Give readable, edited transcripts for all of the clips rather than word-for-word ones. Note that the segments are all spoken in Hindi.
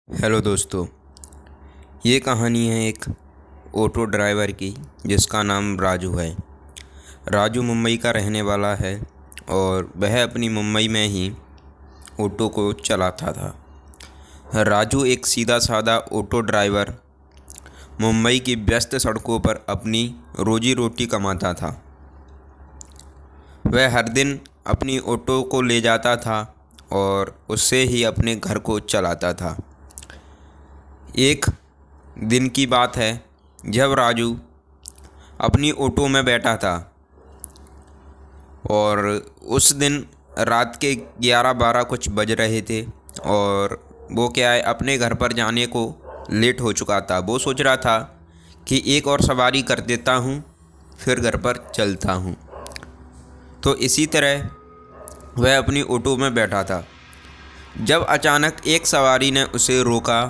हेलो दोस्तों। ये कहानी है एक ऑटो ड्राइवर की जिसका नाम राजू है। राजू मुंबई का रहने वाला है और वह अपनी मुंबई में ही ऑटो को चलाता था। राजू एक सीधा साधा ऑटो ड्राइवर मुंबई की व्यस्त सड़कों पर अपनी रोजी रोटी कमाता था। वह हर दिन अपनी ऑटो को ले जाता था और उससे ही अपने घर को चलाता था। एक दिन की बात है जब राजू अपनी ऑटो में बैठा था और उस दिन रात के 11-12 कुछ बज रहे थे और वो क्या है अपने घर पर जाने को लेट हो चुका था। वो सोच रहा था कि एक और सवारी कर देता हूँ फिर घर पर चलता हूँ। तो इसी तरह वह अपनी ऑटो में बैठा था जब अचानक एक सवारी ने उसे रोका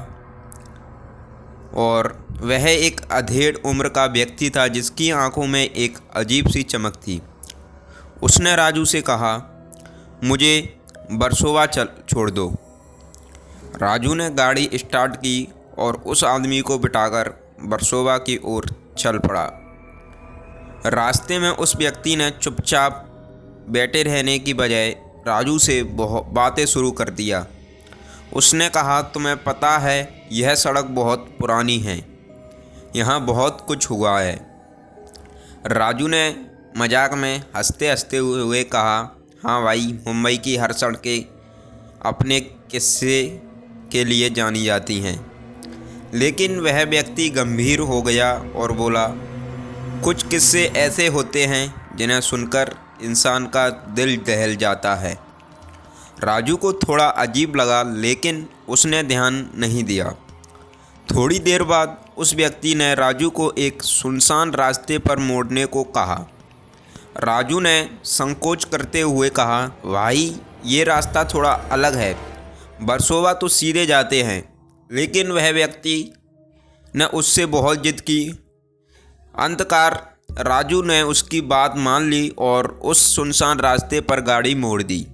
और वह एक अधेड़ उम्र का व्यक्ति था जिसकी आंखों में एक अजीब सी चमक थी। उसने राजू से कहा, मुझे वर्सोवा छोड़ दो। राजू ने गाड़ी स्टार्ट की और उस आदमी को बिठाकर वर्सोवा की ओर चल पड़ा। रास्ते में उस व्यक्ति ने चुपचाप बैठे रहने की बजाय राजू से बहुत बातें शुरू कर दिया। उसने कहा, तुम्हें पता है यह सड़क बहुत पुरानी है, यहाँ बहुत कुछ हुआ है। राजू ने मजाक में हंसते हंसते हुए कहा, हाँ भाई, मुंबई की हर सड़कें अपने किस्से के लिए जानी जाती हैं। लेकिन वह व्यक्ति गंभीर हो गया और बोला, कुछ किस्से ऐसे होते हैं जिन्हें सुनकर इंसान का दिल दहल जाता है। राजू को थोड़ा अजीब लगा लेकिन उसने ध्यान नहीं दिया। थोड़ी देर बाद उस व्यक्ति ने राजू को एक सुनसान रास्ते पर मोड़ने को कहा। राजू ने संकोच करते हुए कहा, भाई ये रास्ता थोड़ा अलग है, वर्सोवा तो सीधे जाते हैं। लेकिन वह व्यक्ति ने उससे बहुत जिद की। अंतकार राजू ने उसकी बात मान ली और उस सुनसान रास्ते पर गाड़ी मोड़ दी।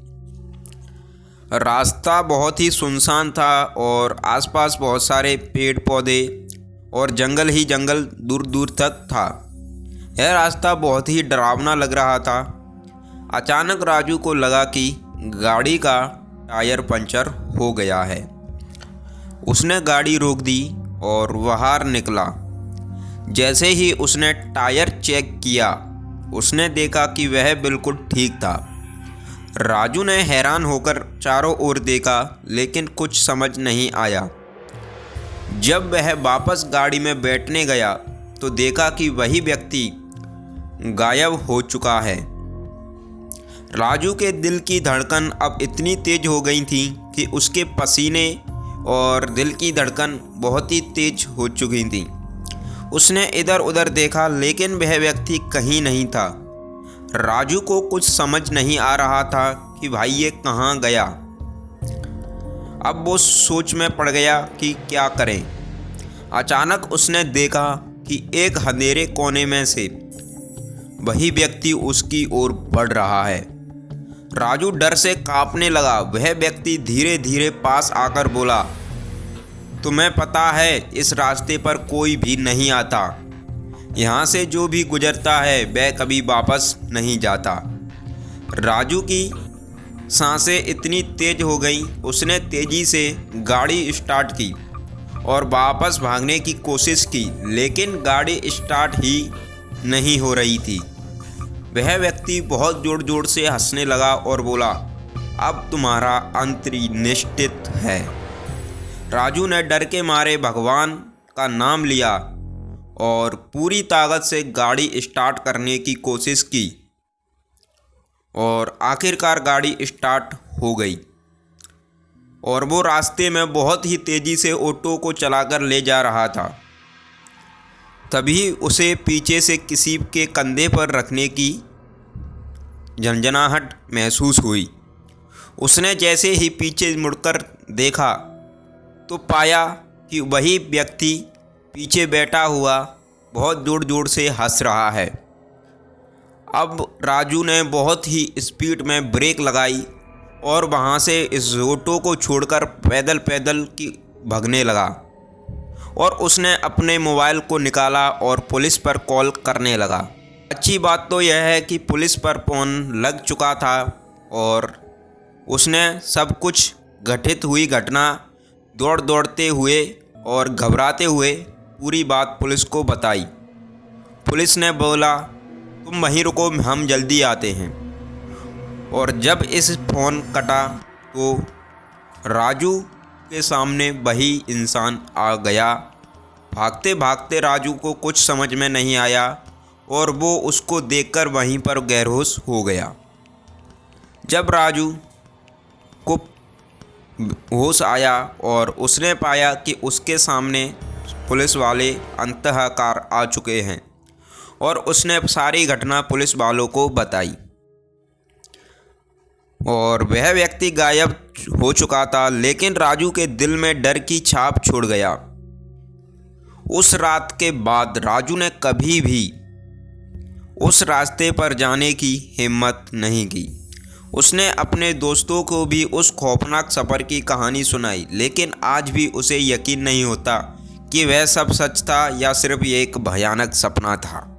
रास्ता बहुत ही सुनसान था और आसपास बहुत सारे पेड़ पौधे और जंगल ही जंगल दूर दूर तक था। यह रास्ता बहुत ही डरावना लग रहा था। अचानक राजू को लगा कि गाड़ी का टायर पंचर हो गया है। उसने गाड़ी रोक दी और बाहर निकला। जैसे ही उसने टायर चेक किया उसने देखा कि वह बिल्कुल ठीक था। राजू ने हैरान होकर चारों ओर देखा लेकिन कुछ समझ नहीं आया। जब वह वापस गाड़ी में बैठने गया तो देखा कि वही व्यक्ति गायब हो चुका है। राजू के दिल की धड़कन अब इतनी तेज हो गई थी कि उसके पसीने और दिल की धड़कन बहुत ही तेज हो चुकी थी। उसने इधर उधर देखा लेकिन वह व्यक्ति कहीं नहीं था। राजू को कुछ समझ नहीं आ रहा था कि भाई ये कहाँ गया। अब वो सोच में पड़ गया कि क्या करें। अचानक उसने देखा कि एक अंधेरे कोने में से वही व्यक्ति उसकी ओर बढ़ रहा है। राजू डर से कांपने लगा। वह व्यक्ति धीरे धीरे पास आकर बोला, तुम्हें पता है इस रास्ते पर कोई भी नहीं आता, यहाँ से जो भी गुजरता है वह कभी वापस नहीं जाता। राजू की सांसें इतनी तेज हो गई, उसने तेजी से गाड़ी स्टार्ट की और वापस भागने की कोशिश की लेकिन गाड़ी स्टार्ट ही नहीं हो रही थी। वह व्यक्ति बहुत जोर जोर से हंसने लगा और बोला, अब तुम्हारा अंत निश्चित है। राजू ने डर के मारे भगवान का नाम लिया और पूरी ताकत से गाड़ी स्टार्ट करने की कोशिश की और आखिरकार गाड़ी स्टार्ट हो गई और वो रास्ते में बहुत ही तेज़ी से ऑटो को चलाकर ले जा रहा था। तभी उसे पीछे से किसी के कंधे पर रखने की झंझनाहट महसूस हुई। उसने जैसे ही पीछे मुड़कर देखा तो पाया कि वही व्यक्ति पीछे बैठा हुआ बहुत जोर जोर से हंस रहा है। अब राजू ने बहुत ही स्पीड में ब्रेक लगाई और वहाँ से इस ऑटो को छोड़कर पैदल पैदल की भगने लगा और उसने अपने मोबाइल को निकाला और पुलिस पर कॉल करने लगा। अच्छी बात तो यह है कि पुलिस पर फ़ोन लग चुका था और उसने सब कुछ घटित हुई घटना दौड़ते हुए और घबराते हुए पूरी बात पुलिस को बताई। पुलिस ने बोला, तुम वहीं रुको, हम जल्दी आते हैं। और जब इस फ़ोन कटा तो राजू के सामने वही इंसान आ गया। भागते भागते राजू को कुछ समझ में नहीं आया और वो उसको देखकर वहीं पर बेहोश हो गया। जब राजू को होश आया और उसने पाया कि उसके सामने पुलिस वाले अंतःकार आ चुके हैं और उसने सारी घटना पुलिस वालों को बताई और वह व्यक्ति गायब हो चुका था, लेकिन राजू के दिल में डर की छाप छोड़ गया। उस रात के बाद राजू ने कभी भी उस रास्ते पर जाने की हिम्मत नहीं की। उसने अपने दोस्तों को भी उस खौफनाक सफ़र की कहानी सुनाई, लेकिन आज भी उसे यकीन नहीं होता कि वह सब सच था या सिर्फ एक भयानक सपना था।